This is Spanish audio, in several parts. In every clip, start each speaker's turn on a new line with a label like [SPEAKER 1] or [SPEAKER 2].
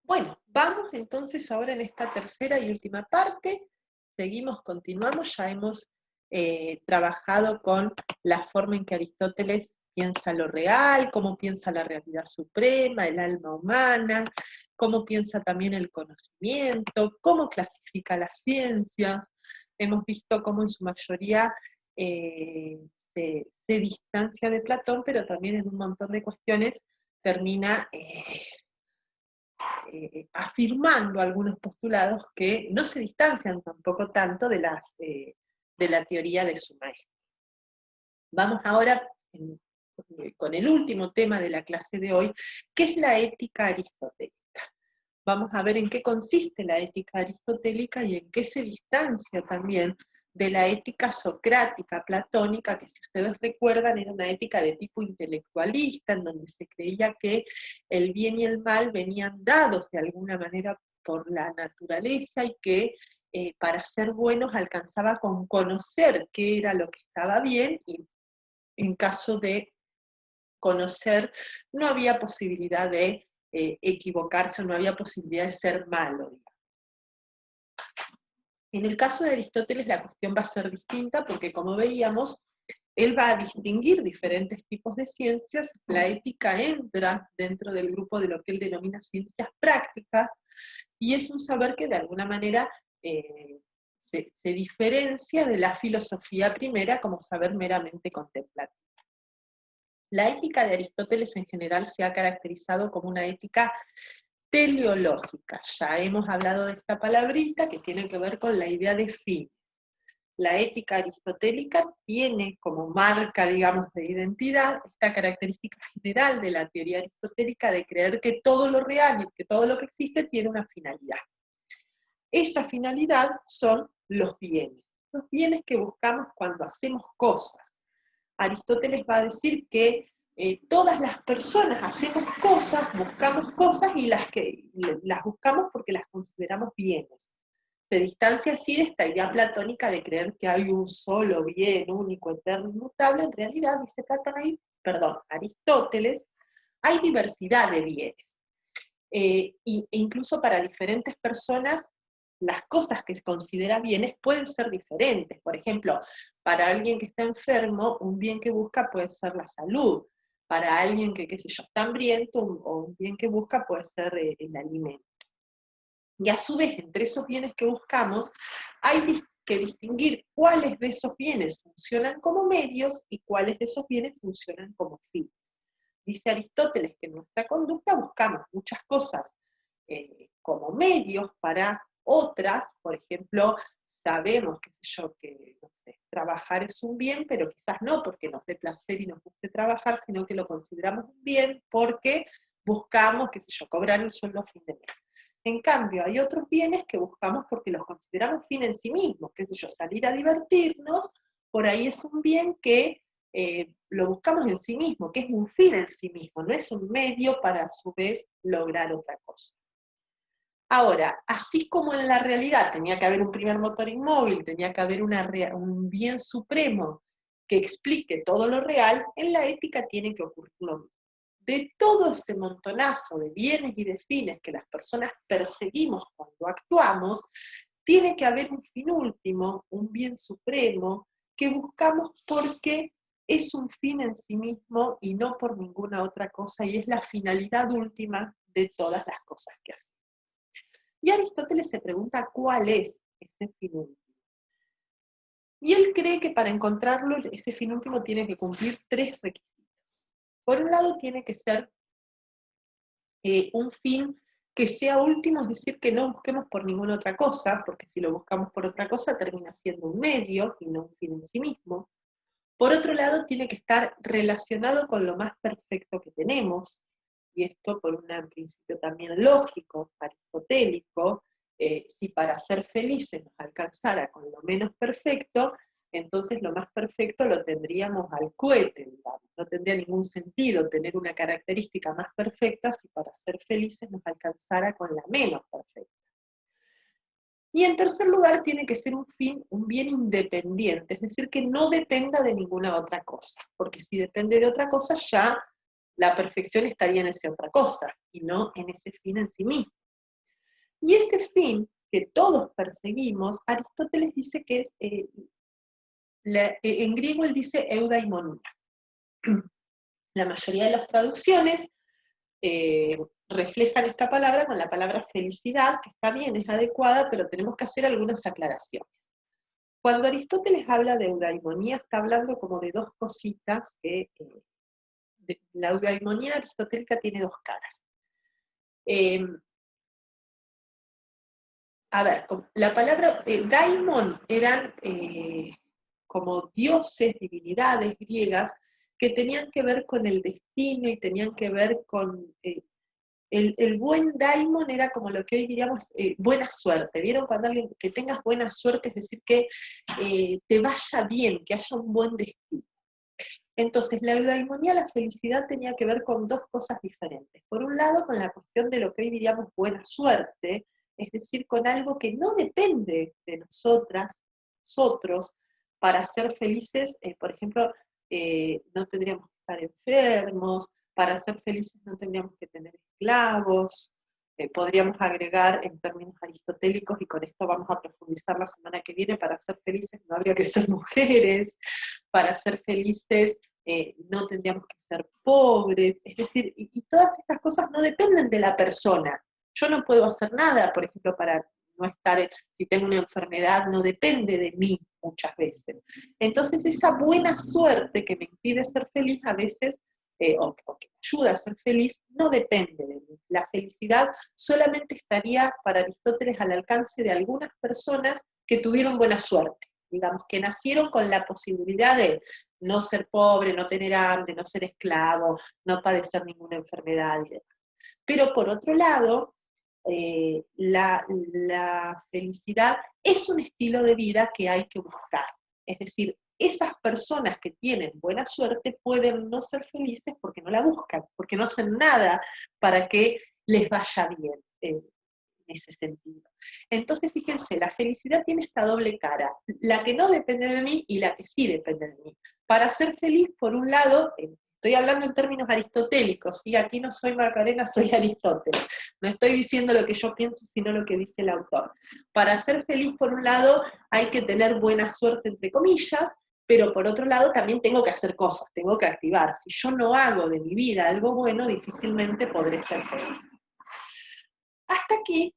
[SPEAKER 1] Bueno, vamos entonces ahora en esta tercera y última parte. Seguimos, continuamos, ya hemos trabajado con la forma en que Aristóteles piensa lo real, cómo piensa la realidad suprema, el alma humana, cómo piensa también el conocimiento, cómo clasifica las ciencias. Hemos visto cómo en su mayoría se distancia de Platón, pero también en un montón de cuestiones termina afirmando algunos postulados que no se distancian tampoco tanto de la teoría de su maestro. Vamos ahora con el último tema de la clase de hoy, que es la ética aristotélica. Vamos a ver en qué consiste la ética aristotélica y en qué se distancia también de la ética socrática, platónica, que si ustedes recuerdan era una ética de tipo intelectualista, en donde se creía que el bien y el mal venían dados de alguna manera por la naturaleza y que para ser buenos alcanzaba con conocer qué era lo que estaba bien y en caso de conocer no había posibilidad de equivocarse o no había posibilidad de ser malo. En el caso de Aristóteles la cuestión va a ser distinta porque, como veíamos, él va a distinguir diferentes tipos de ciencias. La ética entra dentro del grupo de lo que él denomina ciencias prácticas, y es un saber que de alguna manera se diferencia de la filosofía primera como saber meramente contemplativo. La ética de Aristóteles en general se ha caracterizado como una ética teleológica. Ya hemos hablado de esta palabrita que tiene que ver con la idea de fin. La ética aristotélica tiene como marca, digamos, de identidad esta característica general de la teoría aristotélica de creer que todo lo real y que todo lo que existe tiene una finalidad. Esa finalidad son los bienes que buscamos cuando hacemos cosas. Aristóteles va a decir que todas las personas hacemos cosas, buscamos cosas y las buscamos porque las consideramos bienes. Se distancia así de esta idea platónica de creer que hay un solo bien único, eterno, inmutable. En realidad, dice Aristóteles, hay diversidad de bienes. E incluso para diferentes personas, las cosas que se considera bienes pueden ser diferentes. Por ejemplo, para alguien que está enfermo, un bien que busca puede ser la salud. Para alguien que, qué sé yo, está hambriento, un bien que busca puede ser el alimento. Y a su vez, entre esos bienes que buscamos, hay que distinguir cuáles de esos bienes funcionan como medios y cuáles de esos bienes funcionan como fines. Dice Aristóteles que en nuestra conducta buscamos muchas cosas como medios para otras. Por ejemplo, sabemos, qué sé yo, que no sé, trabajar es un bien, pero quizás no porque nos dé placer y nos guste trabajar, sino que lo consideramos un bien porque buscamos, qué sé yo, cobrar el sueldo a fin de mes. En cambio, hay otros bienes que buscamos porque los consideramos fin en sí mismos, qué sé yo, salir a divertirnos, por ahí es un bien que lo buscamos en sí mismo, que es un fin en sí mismo, no es un medio para a su vez lograr otra cosa. Ahora, así como en la realidad tenía que haber un primer motor inmóvil, tenía que haber un bien supremo que explique todo lo real, en la ética tiene que ocurrir lo mismo. De todo ese montonazo de bienes y de fines que las personas perseguimos cuando actuamos, tiene que haber un fin último, un bien supremo, que buscamos porque es un fin en sí mismo y no por ninguna otra cosa, y es la finalidad última de todas las cosas que hacemos. Y Aristóteles se pregunta cuál es ese fin último. Y él cree que para encontrarlo, ese fin último tiene que cumplir tres requisitos. Por un lado, tiene que ser un fin que sea último, es decir, que no busquemos por ninguna otra cosa, porque si lo buscamos por otra cosa termina siendo un medio y no un fin en sí mismo. Por otro lado, tiene que estar relacionado con lo más perfecto que tenemos, y esto por un principio también lógico, aristotélico. Si para ser felices nos alcanzara con lo menos perfecto, entonces lo más perfecto lo tendríamos al cohete, digamos. No tendría ningún sentido tener una característica más perfecta si para ser felices nos alcanzara con la menos perfecta. Y en tercer lugar, tiene que ser un fin, un bien independiente, es decir, que no dependa de ninguna otra cosa, porque si depende de otra cosa, ya la perfección estaría en esa otra cosa, y no en ese fin en sí mismo. Y ese fin que todos perseguimos, Aristóteles dice que es, en griego él dice eudaimonía. La mayoría de las traducciones reflejan esta palabra con la palabra felicidad, que está bien, es adecuada, pero tenemos que hacer algunas aclaraciones. Cuando Aristóteles habla de eudaimonía, está hablando como de dos cositas que la eudaimonía aristotélica tiene dos caras. A ver, la palabra daimon eran como dioses, divinidades griegas que tenían que ver con el destino y tenían que ver con el buen daimon era como lo que hoy diríamos buena suerte. ¿Vieron cuando alguien que tengas buena suerte? Es decir, que te vaya bien, que haya un buen destino. Entonces, la eudaimonía, la felicidad, tenía que ver con dos cosas diferentes. Por un lado, con la cuestión de lo que hoy diríamos buena suerte, es decir, con algo que no depende de nosotros, para ser felices. Por ejemplo, no tendríamos que estar enfermos, para ser felices no tendríamos que tener esclavos. Podríamos agregar en términos aristotélicos, y con esto vamos a profundizar la semana que viene, para ser felices no habría que ser mujeres, para ser felices no tendríamos que ser pobres, es decir, y todas estas cosas no dependen de la persona. Yo no puedo hacer nada, por ejemplo, para no estar, si tengo una enfermedad, no depende de mí muchas veces. Entonces esa buena suerte que me impide ser feliz a veces, o que me ayuda a ser feliz, no depende de mí. La felicidad solamente estaría para Aristóteles al alcance de algunas personas que tuvieron buena suerte, digamos, que nacieron con la posibilidad de no ser pobre, no tener hambre, no ser esclavo, no padecer ninguna enfermedad y demás. Pero por otro lado, la felicidad es un estilo de vida que hay que buscar. Es decir, esas personas que tienen buena suerte pueden no ser felices porque no la buscan, porque no hacen nada para que les vaya bien en ese sentido. Entonces, fíjense, la felicidad tiene esta doble cara, la que no depende de mí y la que sí depende de mí. Para ser feliz, por un lado, estoy hablando en términos aristotélicos, ¿sí? Aquí no soy Macarena, soy Aristóteles. No estoy diciendo lo que yo pienso, sino lo que dice el autor. Para ser feliz, por un lado, hay que tener buena suerte, entre comillas, pero por otro lado también tengo que hacer cosas, tengo que activar. Si yo no hago de mi vida algo bueno, difícilmente podré ser feliz. Hasta aquí,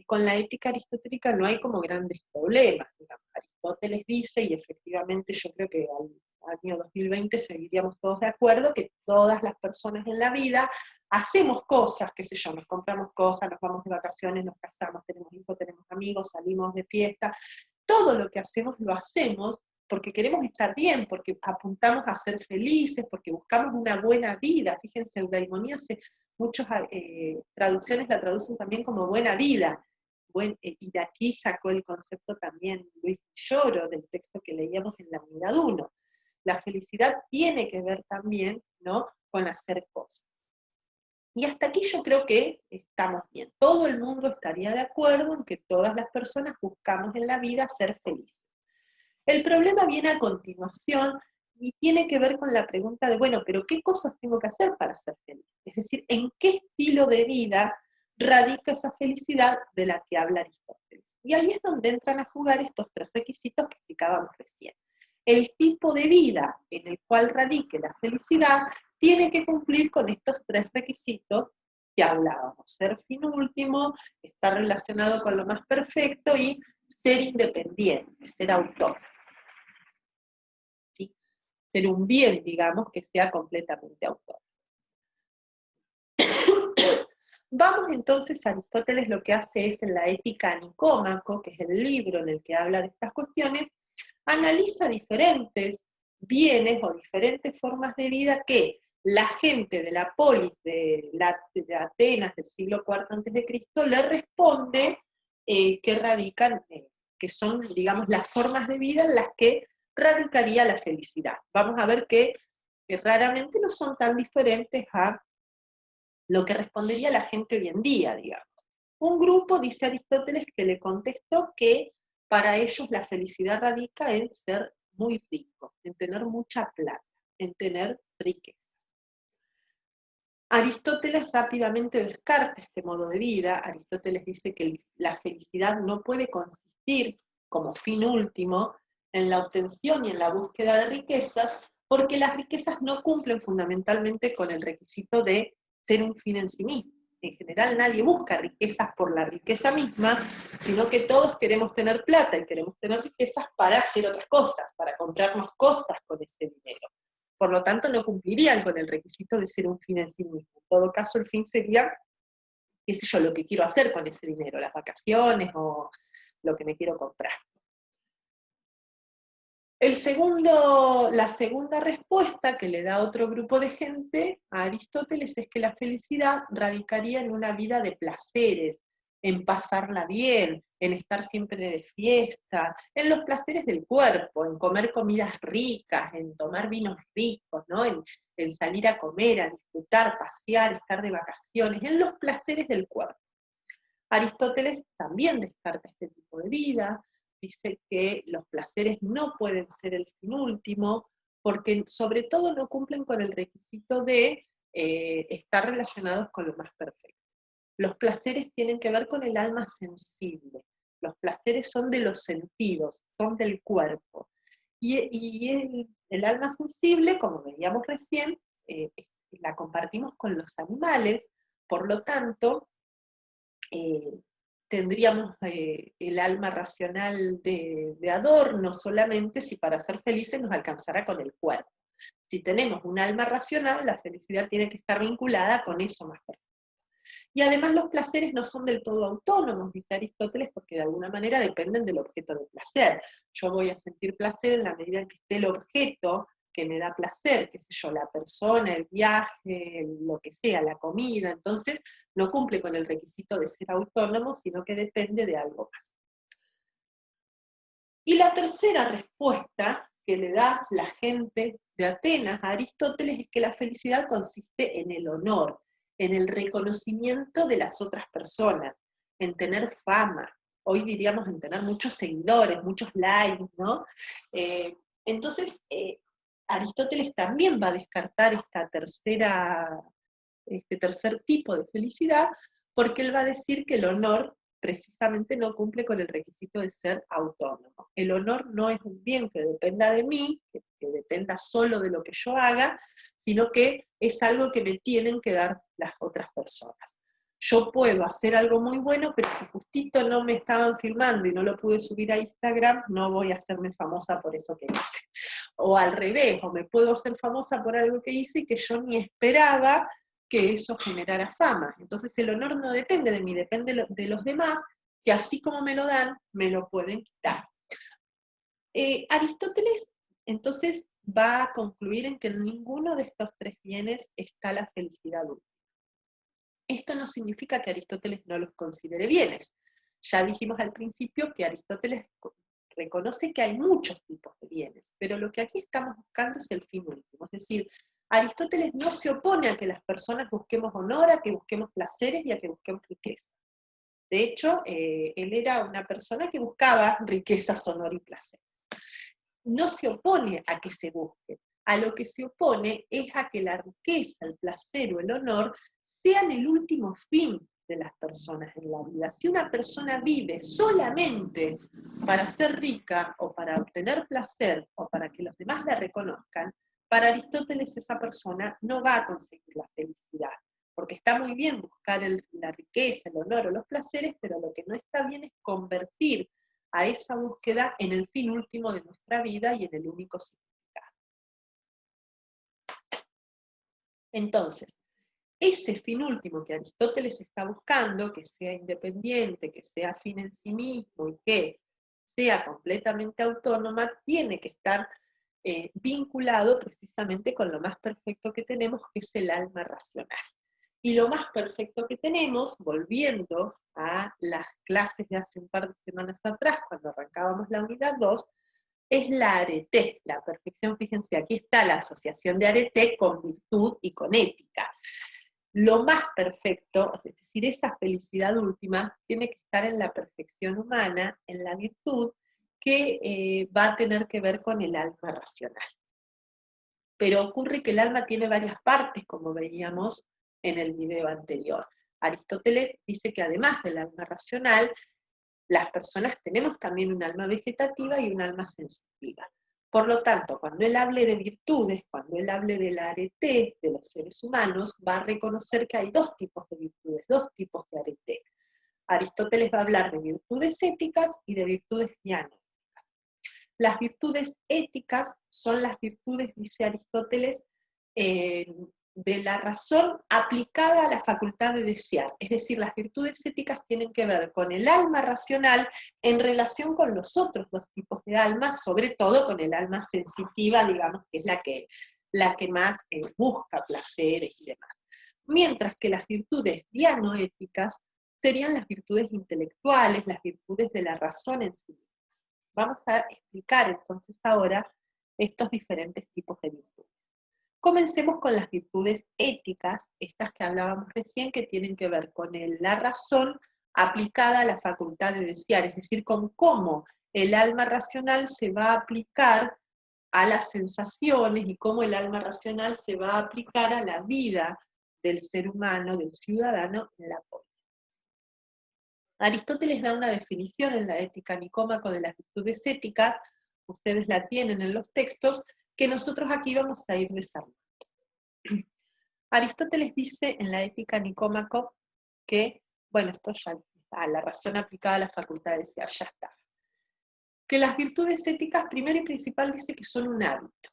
[SPEAKER 1] con la ética aristotélica no hay como grandes problemas. Digamos. Aristóteles dice, y efectivamente yo creo que al año 2020 seguiríamos todos de acuerdo, que todas las personas en la vida hacemos cosas, qué sé yo, nos compramos cosas, nos vamos de vacaciones, nos casamos, tenemos hijos, tenemos amigos, salimos de fiesta. Todo lo que hacemos lo hacemos porque queremos estar bien, porque apuntamos a ser felices, porque buscamos una buena vida. Fíjense, eudaimonía muchas traducciones la traducen también como buena vida. Y de aquí sacó el concepto también Luis Villoro, del texto que leíamos en la unidad 1. La felicidad tiene que ver también, ¿no?, con hacer cosas. Y hasta aquí yo creo que estamos bien. Todo el mundo estaría de acuerdo en que todas las personas buscamos en la vida ser felices. El problema viene a continuación y tiene que ver con la pregunta de, bueno, pero ¿qué cosas tengo que hacer para ser feliz? Es decir, ¿en qué estilo de vida radica esa felicidad de la que habla Aristóteles? Y ahí es donde entran a jugar estos tres requisitos que explicábamos recién. El tipo de vida en el cual radique la felicidad tiene que cumplir con estos tres requisitos que hablábamos. Ser fin último, estar relacionado con lo más perfecto y ser independiente, ser autor. ¿Sí? Ser un bien, digamos, que sea completamente autor. Vamos entonces, Aristóteles lo que hace es en la Ética a Nicómaco, que es el libro en el que habla de estas cuestiones, analiza diferentes bienes o diferentes formas de vida que la gente de la polis de Atenas del siglo IV a.C. le responde que radican, que son, digamos, las formas de vida en las que radicaría la felicidad. Vamos a ver que raramente no son tan diferentes a lo que respondería la gente hoy en día, digamos. Un grupo, dice Aristóteles, que le contestó que para ellos la felicidad radica en ser muy rico, en tener mucha plata, en tener riquezas. Aristóteles rápidamente descarta este modo de vida. Aristóteles dice que la felicidad no puede consistir como fin último en la obtención y en la búsqueda de riquezas, porque las riquezas no cumplen fundamentalmente con el requisito de ser un fin en sí mismo. En general nadie busca riquezas por la riqueza misma, sino que todos queremos tener plata y queremos tener riquezas para hacer otras cosas, para comprarnos cosas con ese dinero. Por lo tanto, no cumplirían con el requisito de ser un fin en sí mismo. En todo caso, el fin sería, qué sé yo, lo que quiero hacer con ese dinero, las vacaciones o lo que me quiero comprar. La segunda respuesta que le da otro grupo de gente a Aristóteles es que la felicidad radicaría en una vida de placeres, en pasarla bien, en estar siempre de fiesta, en los placeres del cuerpo, en comer comidas ricas, en tomar vinos ricos, ¿no? En salir a comer, a disfrutar, pasear, estar de vacaciones, en los placeres del cuerpo. Aristóteles también descarta este tipo de vida, dice que los placeres no pueden ser el fin último, porque sobre todo no cumplen con el requisito de estar relacionados con lo más perfecto. Los placeres tienen que ver con el alma sensible, los placeres son de los sentidos, son del cuerpo. Y el alma sensible, como veíamos recién, la compartimos con los animales, por lo tanto, tendríamos el alma racional de adorno solamente si para ser felices nos alcanzara con el cuerpo. Si tenemos un alma racional, la felicidad tiene que estar vinculada con eso más perfecto. Y además los placeres no son del todo autónomos, dice Aristóteles, porque de alguna manera dependen del objeto de placer. Yo voy a sentir placer en la medida en que esté el objeto que me da placer, qué sé yo, la persona, el viaje, lo que sea, la comida, entonces no cumple con el requisito de ser autónomo, sino que depende de algo más. Y la tercera respuesta que le da la gente de Atenas a Aristóteles es que la felicidad consiste en el honor, en el reconocimiento de las otras personas, en tener fama, hoy diríamos en tener muchos seguidores, muchos likes, ¿no? Entonces, Aristóteles también va a descartar este tercer tipo de felicidad, porque él va a decir que el honor precisamente no cumple con el requisito de ser autónomo. El honor no es un bien que dependa de mí, que dependa solo de lo que yo haga, sino que es algo que me tienen que dar las otras personas. Yo puedo hacer algo muy bueno, pero si justito no me estaban filmando y no lo pude subir a Instagram, no voy a hacerme famosa por eso que hice. O al revés, o me puedo hacer famosa por algo que hice y que yo ni esperaba que eso generara fama. Entonces el honor no depende de mí, depende de los demás, que así como me lo dan, me lo pueden quitar. Aristóteles entonces va a concluir en que en ninguno de estos tres bienes está la felicidad última. Esto no significa que Aristóteles no los considere bienes. Ya dijimos al principio que Aristóteles reconoce que hay muchos tipos de bienes, pero lo que aquí estamos buscando es el fin último. Es decir, Aristóteles no se opone a que las personas busquemos honor, a que busquemos placeres y a que busquemos riqueza. De hecho, él era una persona que buscaba riquezas, honor y placer. No se opone a que se busque. A lo que se opone es a que la riqueza, el placer o el honor sean el último fin de las personas en la vida. Si una persona vive solamente para ser rica o para obtener placer o para que los demás la reconozcan, para Aristóteles esa persona no va a conseguir la felicidad, porque está muy bien buscar la riqueza, el honor o los placeres, pero lo que no está bien es convertir a esa búsqueda en el fin último de nuestra vida y en el único significado. Entonces, ese fin último que Aristóteles está buscando, que sea independiente, que sea fin en sí mismo y que sea completamente autónoma, tiene que estar vinculado precisamente con lo más perfecto que tenemos, que es el alma racional. Y lo más perfecto que tenemos, volviendo a las clases de hace un par de semanas atrás, cuando arrancábamos la unidad 2, es la arete, la perfección. Fíjense, aquí está la asociación de arete con virtud y con ética. Lo más perfecto, es decir, esa felicidad última, tiene que estar en la perfección humana, en la virtud, que va a tener que ver con el alma racional. Pero ocurre que el alma tiene varias partes, como veíamos en el video anterior. Aristóteles dice que además del alma racional, las personas tenemos también un alma vegetativa y un alma sensitiva. Por lo tanto, cuando él hable de virtudes, cuando él hable del arete de los seres humanos, va a reconocer que hay dos tipos de virtudes, dos tipos de arete. Aristóteles va a hablar de virtudes éticas y de virtudes dianóticas. Las virtudes éticas son las virtudes, dice Aristóteles, de la razón aplicada a la facultad de desear. Es decir, las virtudes éticas tienen que ver con el alma racional en relación con los otros dos tipos de alma, sobre todo con el alma sensitiva, digamos, que es la que más busca placeres y demás. Mientras que las virtudes dianoéticas serían las virtudes intelectuales, las virtudes de la razón en sí. Vamos a explicar entonces ahora estos diferentes tipos de virtudes. Comencemos con las virtudes éticas, estas que hablábamos recién, que tienen que ver con la razón aplicada a la facultad de desear, es decir, con cómo el alma racional se va a aplicar a las sensaciones y cómo el alma racional se va a aplicar a la vida del ser humano, del ciudadano, en la polis. Aristóteles da una definición en la Ética Nicómaco de las virtudes éticas, ustedes la tienen en los textos, que nosotros aquí vamos a ir desarrollando. Aristóteles dice en la Ética Nicómaco que, bueno, esto ya está, la razón aplicada a la facultad de desear, ya está. Que las virtudes éticas, primero y principal, dice que son un hábito.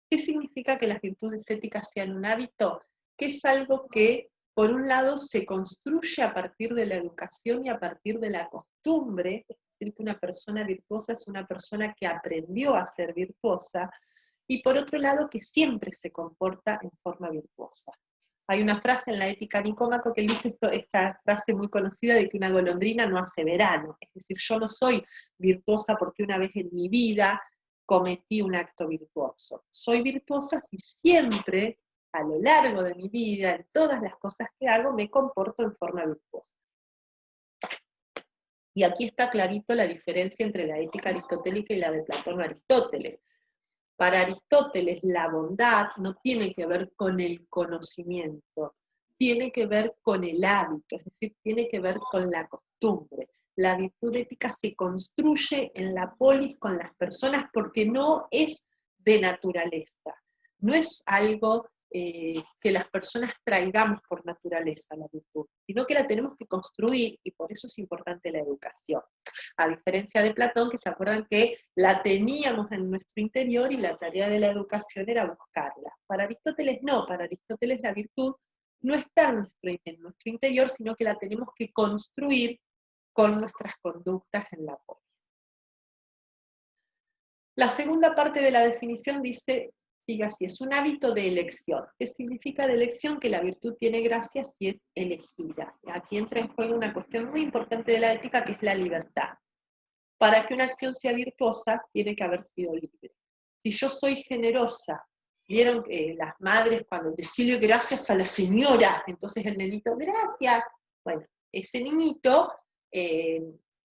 [SPEAKER 1] ¿Qué significa que las virtudes éticas sean un hábito? Que es algo que, por un lado, se construye a partir de la educación y a partir de la costumbre, es decir, que una persona virtuosa es una persona que aprendió a ser virtuosa, y por otro lado, que siempre se comporta en forma virtuosa. Hay una frase en la Ética Nicómaco que dice esta frase muy conocida de que una golondrina no hace verano, es decir, yo no soy virtuosa porque una vez en mi vida cometí un acto virtuoso. Soy virtuosa si siempre, a lo largo de mi vida, en todas las cosas que hago, me comporto en forma virtuosa. Y aquí está clarito la diferencia entre la ética aristotélica y la de Platón o Aristóteles. Para Aristóteles la bondad no tiene que ver con el conocimiento, tiene que ver con el hábito, es decir, tiene que ver con la costumbre. La virtud ética se construye en la polis con las personas porque no es de naturaleza, no es algo que las personas traigamos por naturaleza la virtud, sino que la tenemos que construir y por eso es importante la educación. A diferencia de Platón, que se acuerdan que la teníamos en nuestro interior y la tarea de la educación era buscarla. Para Aristóteles no, para Aristóteles la virtud no está en nuestro interior, sino que la tenemos que construir con nuestras conductas en la polis. La segunda parte de la definición dice, sigue así, es un hábito de elección. ¿Qué significa de elección? Que la virtud tiene gracia si es elegida. Aquí entra en juego una cuestión muy importante de la ética, que es la libertad. Para que una acción sea virtuosa, tiene que haber sido libre. Si yo soy generosa, vieron que las madres cuando decirle gracias a la señora, entonces el nenito, gracias. Bueno, ese niñito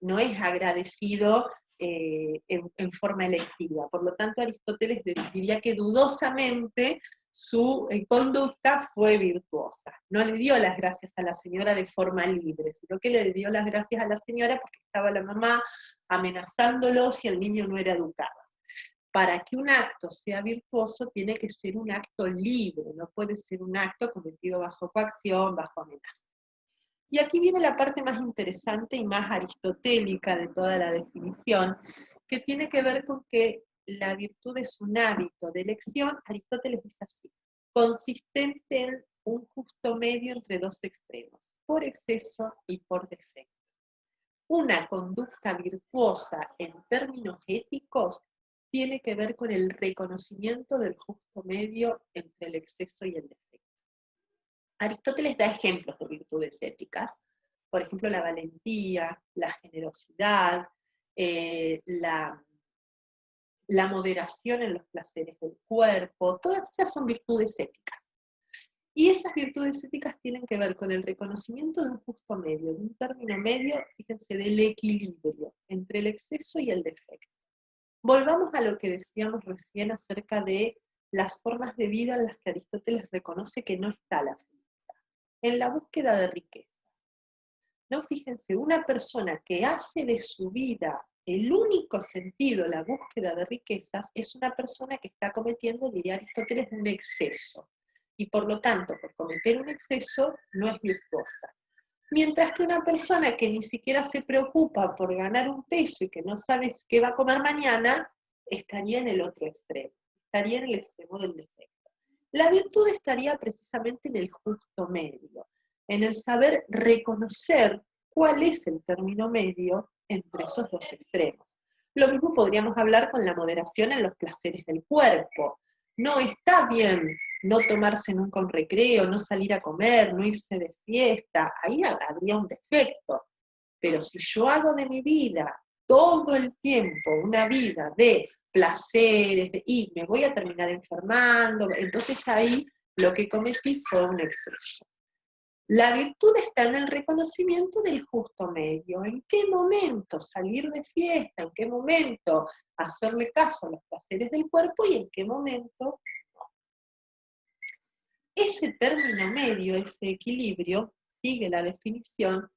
[SPEAKER 1] no es agradecido en forma electiva. Por lo tanto, Aristóteles diría que dudosamente su conducta fue virtuosa. No le dio las gracias a la señora de forma libre, sino que le dio las gracias a la señora porque estaba la mamá amenazándolo si el niño no era educado. Para que un acto sea virtuoso tiene que ser un acto libre, no puede ser un acto cometido bajo coacción, bajo amenaza. Y aquí viene la parte más interesante y más aristotélica de toda la definición, que tiene que ver con que la virtud es un hábito de elección. Aristóteles dice así, consistente en un justo medio entre dos extremos, por exceso y por defecto. Una conducta virtuosa en términos éticos tiene que ver con el reconocimiento del justo medio entre el exceso y el defecto. Aristóteles da ejemplos de virtudes éticas, por ejemplo, la valentía, la generosidad, la moderación en los placeres del cuerpo, todas esas son virtudes éticas. Y esas virtudes éticas tienen que ver con el reconocimiento de un justo medio, de un término medio, fíjense, del equilibrio entre el exceso y el defecto. Volvamos a lo que decíamos recién acerca de las formas de vida en las que Aristóteles reconoce que no está la felicidad. en la búsqueda de riqueza. ¿No? Fíjense, una persona que hace de su vida el único sentido la búsqueda de riquezas es una persona que está cometiendo, diría Aristóteles, un exceso. Y por lo tanto, por cometer un exceso, no es virtuosa. Mientras que una persona que ni siquiera se preocupa por ganar un peso y que no sabe qué va a comer mañana, estaría en el otro extremo, estaría en el extremo del defecto. La virtud estaría precisamente en el justo medio, en el saber reconocer cuál es el término medio entre esos dos extremos. Lo mismo podríamos hablar con la moderación en los placeres del cuerpo. No está bien no tomarse nunca un recreo, no salir a comer, no irse de fiesta, ahí habría un defecto. Pero si yo hago de mi vida todo el tiempo una vida de placeres, y me voy a terminar enfermando, entonces ahí lo que cometí fue un exceso. La virtud está en el reconocimiento del justo medio. ¿En qué momento salir de fiesta? ¿En qué momento hacerle caso a los placeres del cuerpo? ¿Y en qué momento? Ese término medio, ese equilibrio, sigue la definición,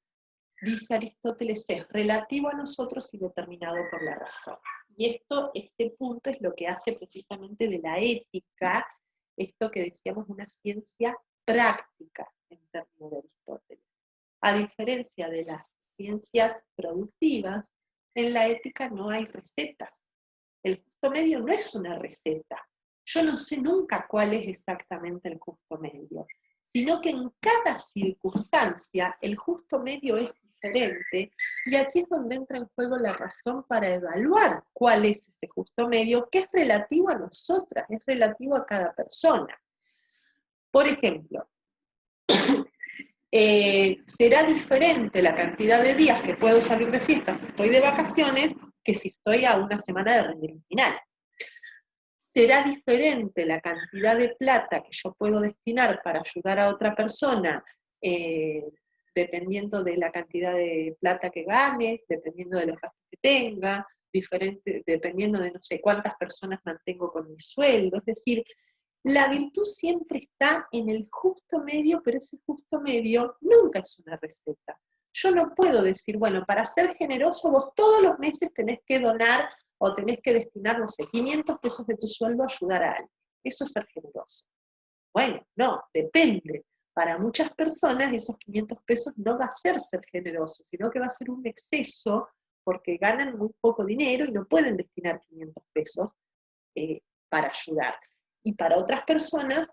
[SPEAKER 1] dice Aristóteles, es relativo a nosotros y determinado por la razón. Y este punto es lo que hace precisamente de la ética, esto que decíamos, una ciencia práctica en términos de Aristóteles. A diferencia de las ciencias productivas, en la ética no hay recetas. El justo medio no es una receta. Yo no sé nunca cuál es exactamente el justo medio, sino que en cada circunstancia el justo medio es diferente, y aquí es donde entra en juego la razón para evaluar cuál es ese justo medio, que es relativo a nosotras, es relativo a cada persona. Por ejemplo, será diferente la cantidad de días que puedo salir de fiesta si estoy de vacaciones que si estoy a una semana de rendir un final. Será diferente la cantidad de plata que yo puedo destinar para ayudar a otra persona, dependiendo de la cantidad de plata que gane, dependiendo de los gastos que tenga, dependiendo de no sé cuántas personas mantengo con mi sueldo. Es decir, la virtud siempre está en el justo medio, pero ese justo medio nunca es una receta. Yo no puedo decir, bueno, para ser generoso vos todos los meses tenés que donar o tenés que destinar, no sé, 500 pesos de tu sueldo a ayudar a alguien. Eso es ser generoso. Bueno, no, depende. Para muchas personas esos 500 pesos no va a ser generoso, sino que va a ser un exceso porque ganan muy poco dinero y no pueden destinar 500 pesos para ayudar. Y para otras personas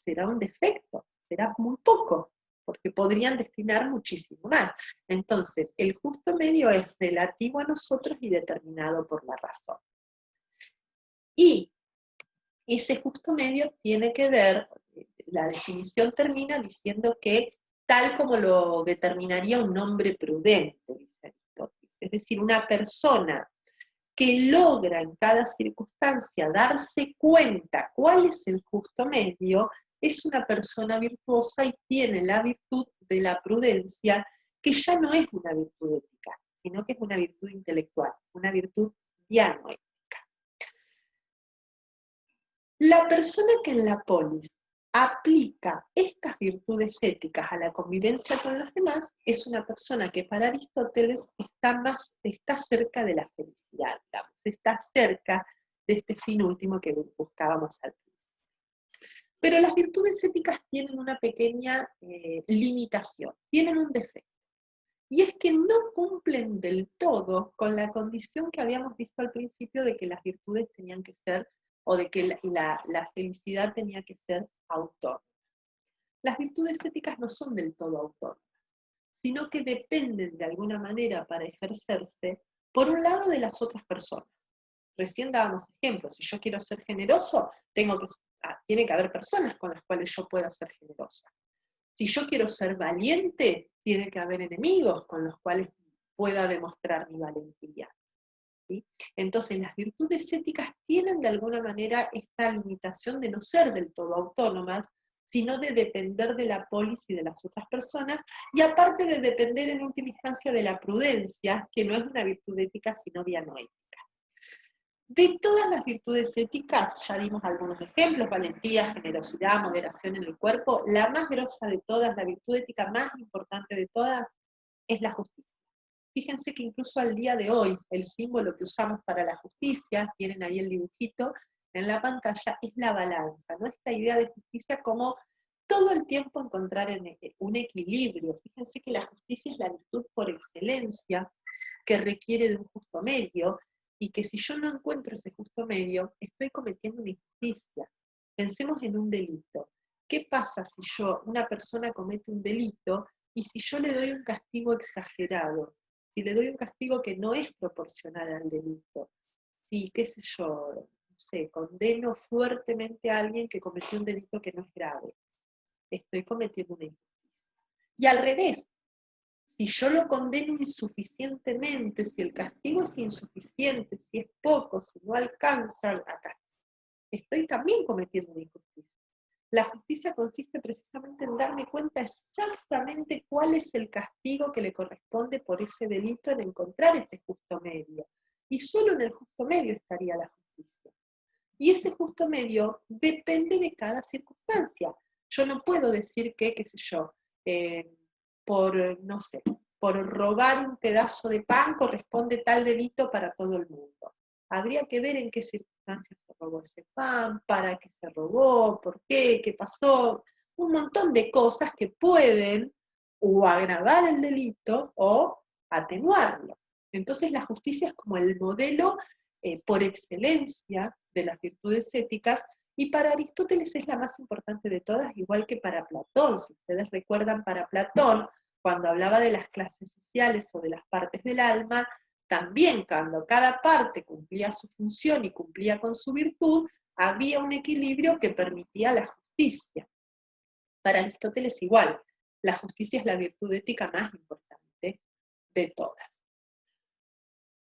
[SPEAKER 1] será un defecto, será muy poco, porque podrían destinar muchísimo más. Entonces, el justo medio es relativo a nosotros y determinado por la razón. Y ese justo medio tiene que ver, la definición termina diciendo que tal como lo determinaría un hombre prudente, dice Aristóteles, es decir, una persona que logra en cada circunstancia darse cuenta cuál es el justo medio, es una persona virtuosa y tiene la virtud de la prudencia, que ya no es una virtud ética, sino que es una virtud intelectual, una virtud dianoética. La persona que en la polis aplica estas virtudes éticas a la convivencia con los demás es una persona que para Aristóteles está cerca de la felicidad, digamos, está cerca de este fin último que buscábamos al principio. Pero las virtudes éticas tienen una pequeña limitación, tienen un defecto, y es que no cumplen del todo con la condición que habíamos visto al principio de que las virtudes tenían que ser, o de que la felicidad tenía que ser autónoma. Las virtudes éticas no son del todo autónomas, sino que dependen de alguna manera para ejercerse, por un lado, de las otras personas. Recién dábamos ejemplos, si yo quiero ser generoso, tiene que haber personas con las cuales yo pueda ser generosa. Si yo quiero ser valiente, tiene que haber enemigos con los cuales pueda demostrar mi valentía. ¿Sí? Entonces, las virtudes éticas tienen de alguna manera esta limitación de no ser del todo autónomas, sino de depender de la polis y de las otras personas, y aparte de depender en última instancia de la prudencia, que no es una virtud ética, sino dianoética. De todas las virtudes éticas, ya dimos algunos ejemplos: valentía, generosidad, moderación en el cuerpo. La más grosa de todas, la virtud ética más importante de todas, es la justicia. Fíjense que incluso al día de hoy, el símbolo que usamos para la justicia, tienen ahí el dibujito en la pantalla, es la balanza, ¿no? Esta idea de justicia como todo el tiempo encontrar un equilibrio. Fíjense que la justicia es la virtud por excelencia, que requiere de un justo medio, y que si yo no encuentro ese justo medio, estoy cometiendo una injusticia. Pensemos en un delito. ¿Qué pasa si una persona comete un delito, y si yo le doy un castigo exagerado? Si le doy un castigo que no es proporcional al delito, si, qué sé yo, no sé, condeno fuertemente a alguien que cometió un delito que no es grave, estoy cometiendo una injusticia. Y al revés, si yo lo condeno insuficientemente, si el castigo es insuficiente, si es poco, si no alcanza acá, estoy también cometiendo una injusticia. La justicia consiste precisamente en darme cuenta exactamente cuál es el castigo que le corresponde por ese delito, en encontrar ese justo medio. Y solo en el justo medio estaría la justicia. Y ese justo medio depende de cada circunstancia. Yo no puedo decir que, qué sé yo, no sé, por robar un pedazo de pan corresponde tal delito para todo el mundo. Habría que ver en qué circunstancias se robó ese pan, para qué se robó, por qué pasó, un montón de cosas que pueden o agravar el delito o atenuarlo. Entonces la justicia es como el modelo por excelencia de las virtudes éticas, y para Aristóteles es la más importante de todas, igual que para Platón. Si ustedes recuerdan, para Platón, cuando hablaba de las clases sociales o de las partes del alma, también cuando cada parte cumplía su función y cumplía con su virtud, había un equilibrio que permitía la justicia. Para Aristóteles igual, la justicia es la virtud ética más importante de todas.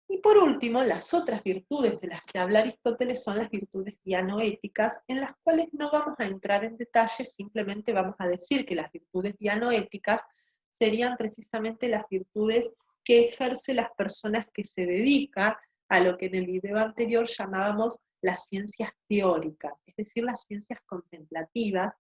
[SPEAKER 1] Y por último, las otras virtudes de las que habla Aristóteles son las virtudes dianoéticas, en las cuales no vamos a entrar en detalle, simplemente vamos a decir que las virtudes dianoéticas serían precisamente las virtudes que ejercen las personas que se dedican a lo que en el video anterior llamábamos las ciencias teóricas, es decir, las ciencias contemplativas,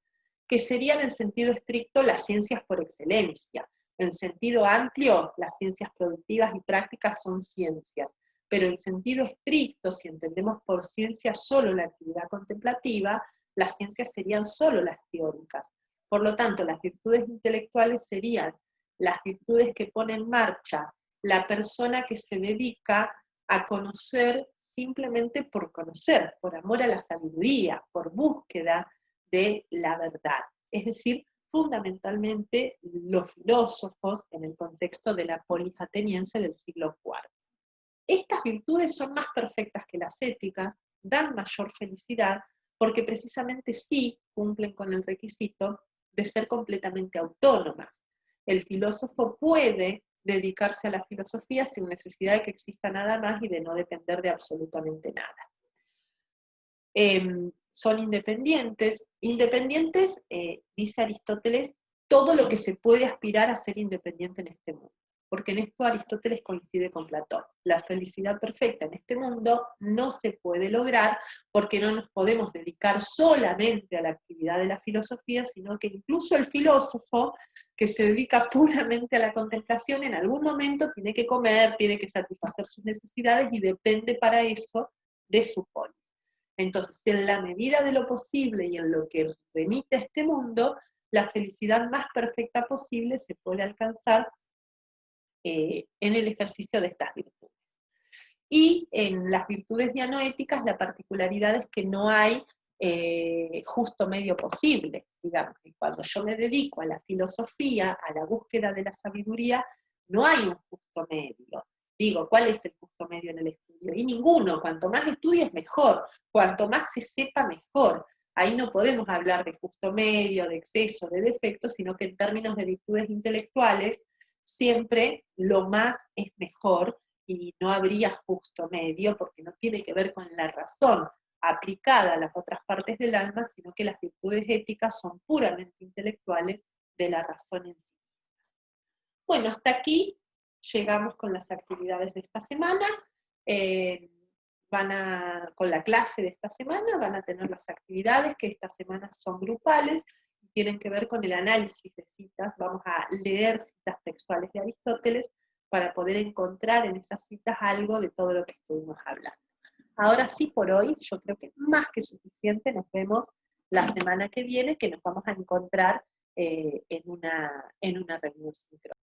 [SPEAKER 1] que serían en sentido estricto las ciencias por excelencia. En sentido amplio, las ciencias productivas y prácticas son ciencias, pero en sentido estricto, si entendemos por ciencia solo la actividad contemplativa, las ciencias serían solo las teóricas. Por lo tanto, las virtudes intelectuales serían las virtudes que pone en marcha la persona que se dedica a conocer simplemente por conocer, por amor a la sabiduría, por búsqueda de la verdad. Es decir, fundamentalmente los filósofos en el contexto de la polis ateniense del siglo IV. Estas virtudes son más perfectas que las éticas, dan mayor felicidad, porque precisamente sí cumplen con el requisito de ser completamente autónomas. El filósofo puede dedicarse a la filosofía sin necesidad de que exista nada más y de no depender de absolutamente nada. Son independientes. Independientes, dice Aristóteles, todo lo que se puede aspirar a ser independiente en este mundo. Porque en esto Aristóteles coincide con Platón. La felicidad perfecta en este mundo no se puede lograr porque no nos podemos dedicar solamente a la actividad de la filosofía, sino que incluso el filósofo que se dedica puramente a la contemplación en algún momento tiene que comer, tiene que satisfacer sus necesidades y depende para eso de su polis. Entonces, en la medida de lo posible y en lo que remite a este mundo, la felicidad más perfecta posible se puede alcanzar en el ejercicio de estas virtudes. Y en las virtudes dianoéticas la particularidad es que no hay justo medio posible. Digamos que cuando yo me dedico a la filosofía, a la búsqueda de la sabiduría, no hay un justo medio. Digo, ¿cuál es el justo medio en el estudio? Y ninguno. Cuanto más estudies, mejor. Cuanto más se sepa, mejor. Ahí no podemos hablar de justo medio, de exceso, de defecto, sino que en términos de virtudes intelectuales, siempre lo más es mejor, y no habría justo medio, porque no tiene que ver con la razón aplicada a las otras partes del alma, sino que las virtudes éticas son puramente intelectuales de la razón en sí misma. Bueno, hasta aquí llegamos con las actividades de esta semana. con la clase de esta semana, van a tener las actividades que esta semana son grupales, y tienen que ver con el análisis de citas. Vamos a leer citas textuales de Aristóteles para poder encontrar en esas citas algo de todo lo que estuvimos hablando. Ahora sí, por hoy, yo creo que es más que suficiente. Nos vemos la semana que viene, que nos vamos a encontrar en una reunión sincrónica.